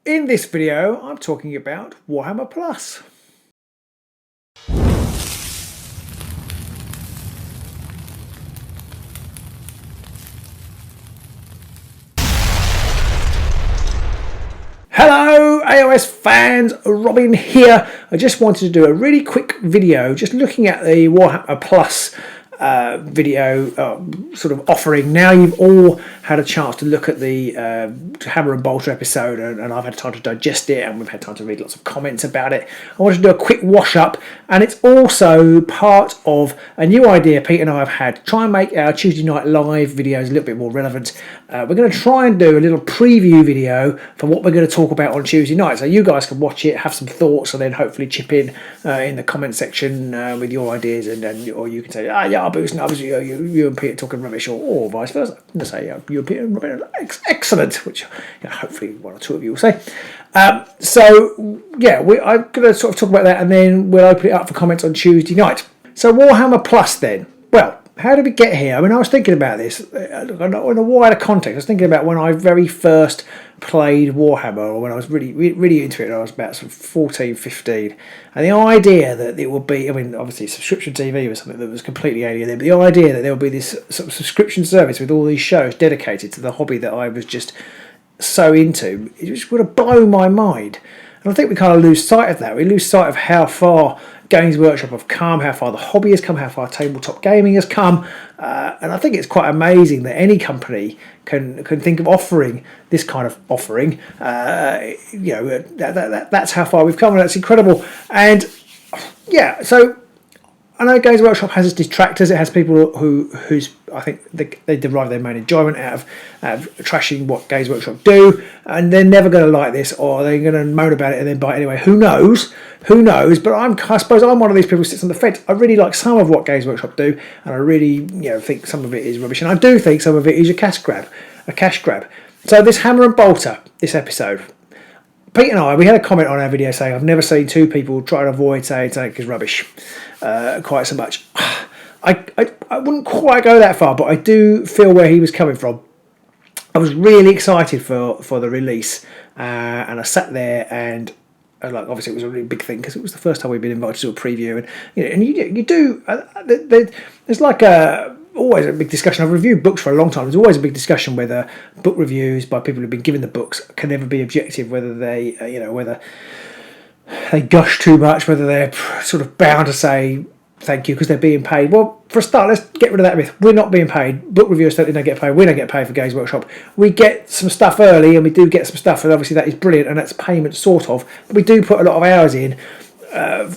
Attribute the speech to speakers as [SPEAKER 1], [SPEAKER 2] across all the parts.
[SPEAKER 1] In this video, I'm talking about Warhammer Plus. Hello AOS fans, Robin here. I just wanted to do a really quick video just looking at the Warhammer Plus video sort of offering. Now you've all had a chance to look at the Hammer and Bolter episode, and I've had time to digest it, and we've had time to read lots of comments about it. I wanted to do a quick wash up, and it's also part of a new idea Pete and I have had to try and make our Tuesday night live videos a little bit more relevant. We're going to try and do a little preview video for what we're going to talk about on Tuesday night, so you guys can watch it, have some thoughts, and then hopefully chip in the comment section with your ideas, or you can say, yeah, Boost, and you and Peter talking rubbish, or vice versa. I'm going to say, you and Peter are excellent, which hopefully one or two of you will say. So yeah, I'm going to sort of talk about that, and then we'll open it up for comments on Tuesday night. So Warhammer Plus then. Well, how did we get here? I mean, I was thinking about this in a wider context. I was thinking about when I very first played Warhammer, or when I was really into it. I was about sort of 14, 15. And the idea that it would be, I mean, obviously subscription TV was something that was completely alien then, but the idea that there would be this sort of subscription service with all these shows dedicated to the hobby that I was just so into, it just would have blown my mind. And I think we kind of lose sight of that. We lose sight of how far Games Workshop have come, how far the hobby has come, how far tabletop gaming has come, and I think it's quite amazing that any company can think of offering this kind of offering. That's how far we've come, and that's incredible. And yeah, so I know Games Workshop has its detractors. It has people who's I think they derive their main enjoyment out of trashing what Games Workshop do, and they're never going to like this, or they're going to moan about it and then buy it anyway. Who knows? Who knows? But I suppose I'm one of these people who sits on the fence. I really like some of what Games Workshop do, and I really think some of it is rubbish, and I do think some of it is a cash grab. So this Hammer and Bolter, this episode. Pete and I, we had a comment on our video saying I've never seen two people try to avoid saying something is rubbish quite so much. I wouldn't quite go that far, but I do feel where he was coming from. I was really excited for the release, and I sat there and like obviously it was a really big thing because it was the first time we'd been invited to a preview, and you do there's like always a big discussion. I've reviewed books for a long time. There's always a big discussion whether book reviews by people who've been given the books can never be objective, whether they whether they gush too much, whether they're sort of bound to say thank you because they're being paid. Well, for a start, let's get rid of that myth. We're not being paid. Book reviewers don't get paid. We don't get paid for Games Workshop. We get some stuff early, and we do get some stuff, and obviously that is brilliant, and that's payment sort of. But we do put a lot of hours in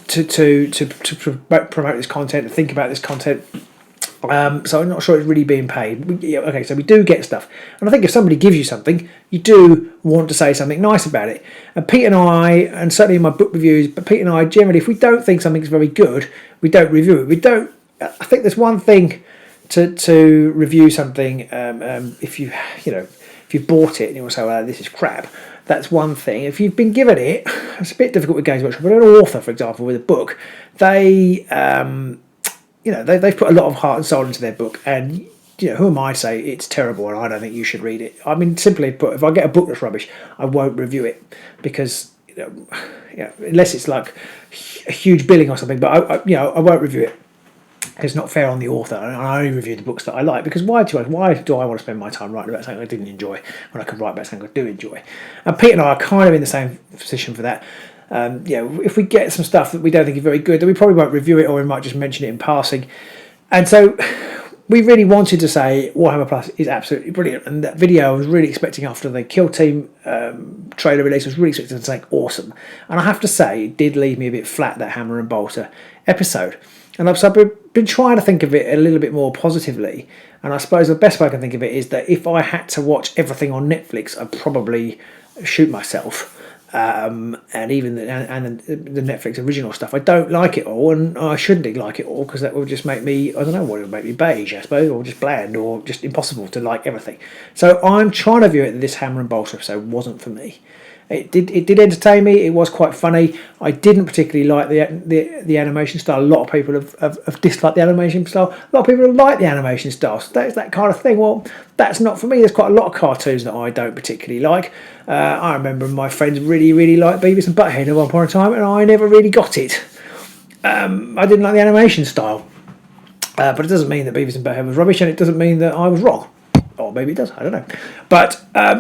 [SPEAKER 1] to promote this content and think about this content. So I'm not sure it's really being paid. Okay, so we do get stuff, and I think if somebody gives you something, you do want to say something nice about it. And Pete and I, and certainly in my book reviews, but Pete and I generally, if we don't think something's very good, we don't review it. We don't. I think there's one thing to review something if you've bought it and you'll say, well, this is crap. That's one thing. If you've been given it, it's a bit difficult with Games Workshop. But an author, for example, with a book, they've put a lot of heart and soul into their book, and who am I to say it's terrible and I don't think you should read it? I mean, simply put, if I get a book that's rubbish, I won't review it because unless it's like a huge billing or something. But I won't review it. It's not fair on the author, and I only review the books that I like, because why do I want to spend my time writing about something I didn't enjoy when I could write about something I do enjoy? And Pete and I are kind of in the same position for that. If we get some stuff that we don't think is very good, then we probably won't review it, or we might just mention it in passing. And so we really wanted to say Warhammer Plus is absolutely brilliant, and that video I was really expecting after the Kill Team trailer release, I was really expecting to say awesome. And I have to say, it did leave me a bit flat, that Hammer and Bolter episode. And I've been trying to think of it a little bit more positively, and I suppose the best way I can think of it is that if I had to watch everything on Netflix, I'd probably shoot myself. And even the Netflix original stuff, I don't like it all, and I shouldn't like it all, because that would just make me, I don't know what it would make me, beige, I suppose, or just bland, or just impossible to like everything. So I'm trying to view it that this Hammer and Bolter episode wasn't for me. It did entertain me. It was quite funny. I didn't particularly like the animation style. A lot of people have disliked the animation style. A lot of people have liked the animation style. So that's that kind of thing. Well, that's not for me. There's quite a lot of cartoons that I don't particularly like. I remember my friends really liked Beavis and Butthead at one point in time, and I never really got it. I didn't like the animation style. But it doesn't mean that Beavis and Butthead was rubbish, and it doesn't mean that I was wrong. Or maybe it does, I don't know. But,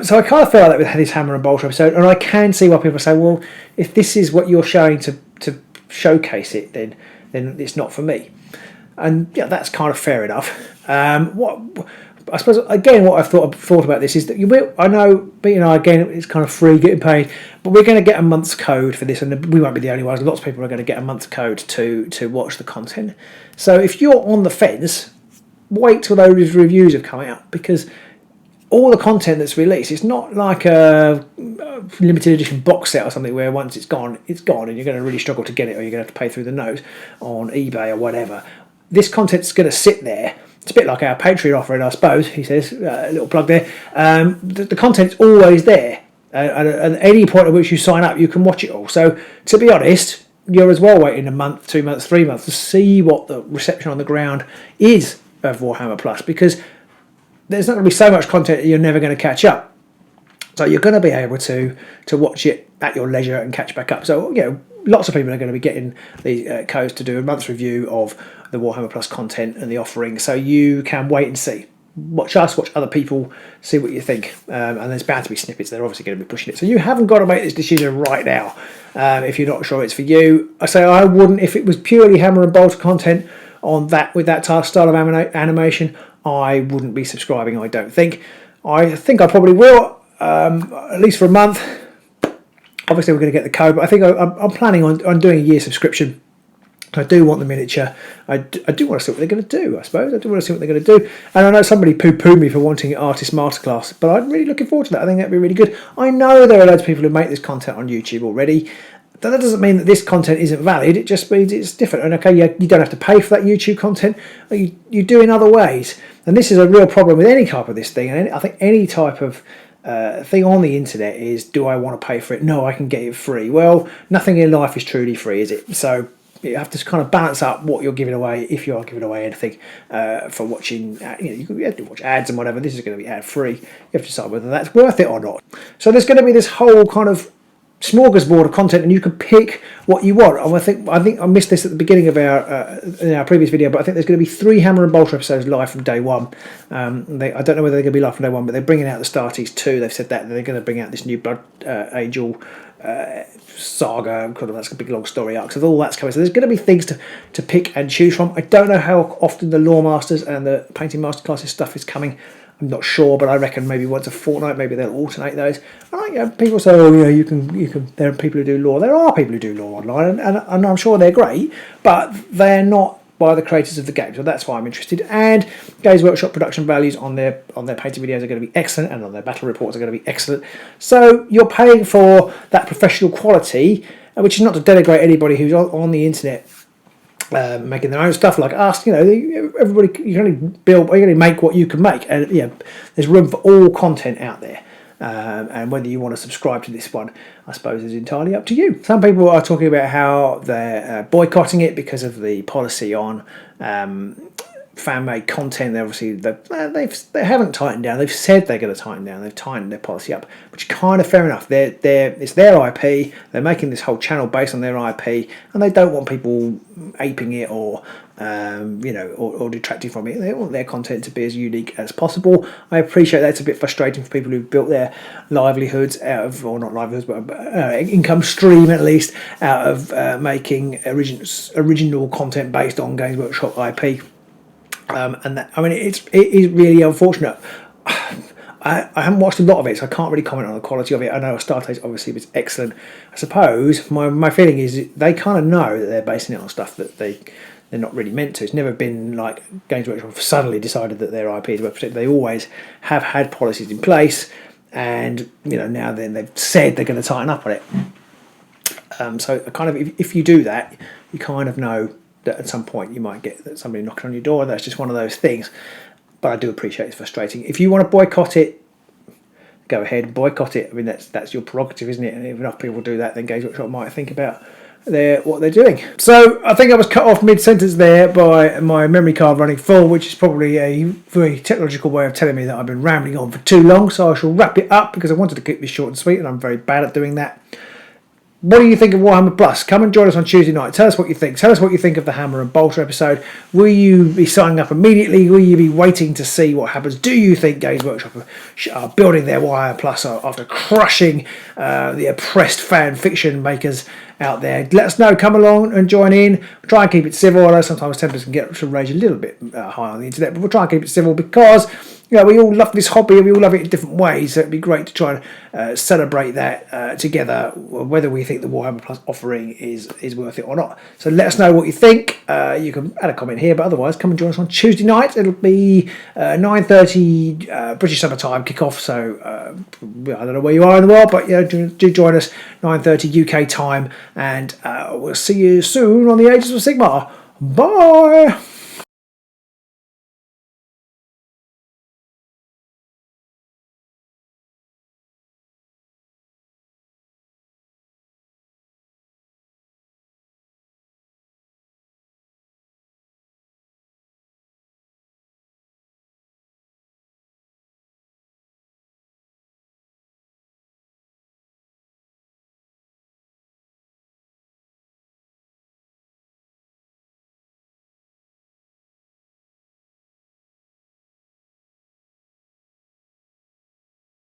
[SPEAKER 1] so I kind of feel like that with this Hammer and Bolter episode, and I can see why people say, well, if this is what you're showing to showcase it, then it's not for me. And yeah, that's kind of fair enough. What I suppose, again, what I've thought about this is that I know, but again, it's kind of free getting paid, but we're going to get a month's code for this, and we won't be the only ones. Lots of people are going to get a month's code to watch the content. So if you're on the fence, wait till those reviews have come out, because all the content that's released, it's not like a limited edition box set or something where once it's gone, and you're going to really struggle to get it, or you're going to have to pay through the nose on eBay or whatever. This content's going to sit there. It's a bit like our Patreon offering, I suppose, he says, a little plug there. The content's always there. At any point at which you sign up, you can watch it all. So, to be honest, you're as well waiting a month, 2 months, 3 months to see what the reception on the ground is of Warhammer Plus, because there's not going to be so much content that you're never going to catch up. So you're going to be able to watch it at your leisure and catch back up. So lots of people are going to be getting the codes to do a month's review of the Warhammer Plus content and the offering. So you can wait and see. Watch us, watch other people, see what you think. And there's bound to be snippets. They're obviously going to be pushing it. So you haven't got to make this decision right now if you're not sure it's for you. I say I wouldn't. If it was purely Hammer and Bolter content on that with that style of animation, I wouldn't be subscribing, I don't think. I think I probably will, at least for a month. Obviously we're going to get the code, but I think I'm planning on doing a year subscription. I do want the miniature. I do want to see what they're going to do, I suppose. I do want to see what they're going to do. And I know somebody poo-pooed me for wanting Artist Masterclass, but I'm really looking forward to that. I think that'd be really good. I know there are loads of people who make this content on YouTube already. That doesn't mean that this content isn't valid. It just means it's different. And okay, you don't have to pay for that YouTube content. You do in other ways. And this is a real problem with any type of this thing. And I think any type of thing on the internet is, do I want to pay for it? No, I can get it free. Well, nothing in life is truly free, is it? So you have to kind of balance up what you're giving away, if you are giving away anything for watching. You have to watch ads and whatever. This is going to be ad free. You have to decide whether that's worth it or not. So there's going to be this whole kind of smorgasbord of content, and you can pick what you want. And I think I missed this at the beginning of in our previous video, but I think there's going to be 3 Hammer and Bolter episodes live from day one. I don't know whether they're going to be live from day one, but they're bringing out the Starties 2. They've said that they're going to bring out this new Blood Angel saga. That's a big long story arc. So all that's coming. So there's going to be things to pick and choose from. I don't know how often the Lore Masters and the Painting Masterclasses stuff is coming. I'm not sure, but I reckon maybe once a fortnight, maybe they'll alternate those. And people say, oh, you can. There are people who do lore. There are people who do lore online, and I'm sure they're great, but they're not by the creators of the game. So that's why I'm interested. And Games Workshop production values on their painting videos are going to be excellent, and on their battle reports are going to be excellent. So you're paying for that professional quality, which is not to denigrate anybody who's on the internet making their own stuff like us. Everybody, you can only make what you can make, and there's room for all content out there. And whether you want to subscribe to this one, I suppose, is entirely up to you. Some people are talking about how they're boycotting it because of the policy on fan-made content. They haven't tightened down. They've said they're going to tighten down. They've tightened their policy up, which is kind of fair enough. It's their IP. They're making this whole channel based on their IP, and they don't want people aping it or detracting from it. They want their content to be as unique as possible. I appreciate that's a bit frustrating for people who've built their livelihoods out of, or not livelihoods, but income stream at least, out of making original content based on Games Workshop IP. It is really unfortunate. I haven't watched a lot of it, so I can't really comment on the quality of it. I know Astartes obviously was excellent. I suppose my feeling is they kind of know that they're basing it on stuff that they're not really meant to. It's never been like Games Workshop have suddenly decided that their IP is well protected. They always have had policies in place, and now then they've said they're going to tighten up on it. So kind of if you do that, you kind of know that at some point you might get somebody knocking on your door. That's just one of those things. But I do appreciate it's frustrating. If you want to boycott it, go ahead and boycott it. I mean, that's your prerogative, isn't it? And if enough people do that, then Games Workshop might think about what they're doing. So I think I was cut off mid-sentence there by my memory card running full, which is probably a very technological way of telling me that I've been rambling on for too long. So I shall wrap it up because I wanted to keep this short and sweet, and I'm very bad at doing that. What do you think of Warhammer Plus? Come and join us on Tuesday night. Tell us what you think. Tell us what you think of the Hammer and Bolter episode. Will you be signing up immediately? Will you be waiting to see what happens? Do you think Games Workshop are building their Warhammer Plus after crushing the oppressed fan fiction makers out there? Let us know. Come along and join in. We'll try and keep it civil. I know sometimes tempers can get to rage a little bit high on the internet, but we'll try and keep it civil because we all love this hobby and we all love it in different ways. So it'd be great to try and celebrate that together, whether we think the Warhammer Plus offering is worth it or not. So let us know what you think. You can add a comment here, but otherwise come and join us on Tuesday night. It'll be 9:30 British Summer Time kickoff. So I don't know where you are in the world, but do join us 9:30 UK time, and we'll see you soon on the Ages of Sigmar. Bye.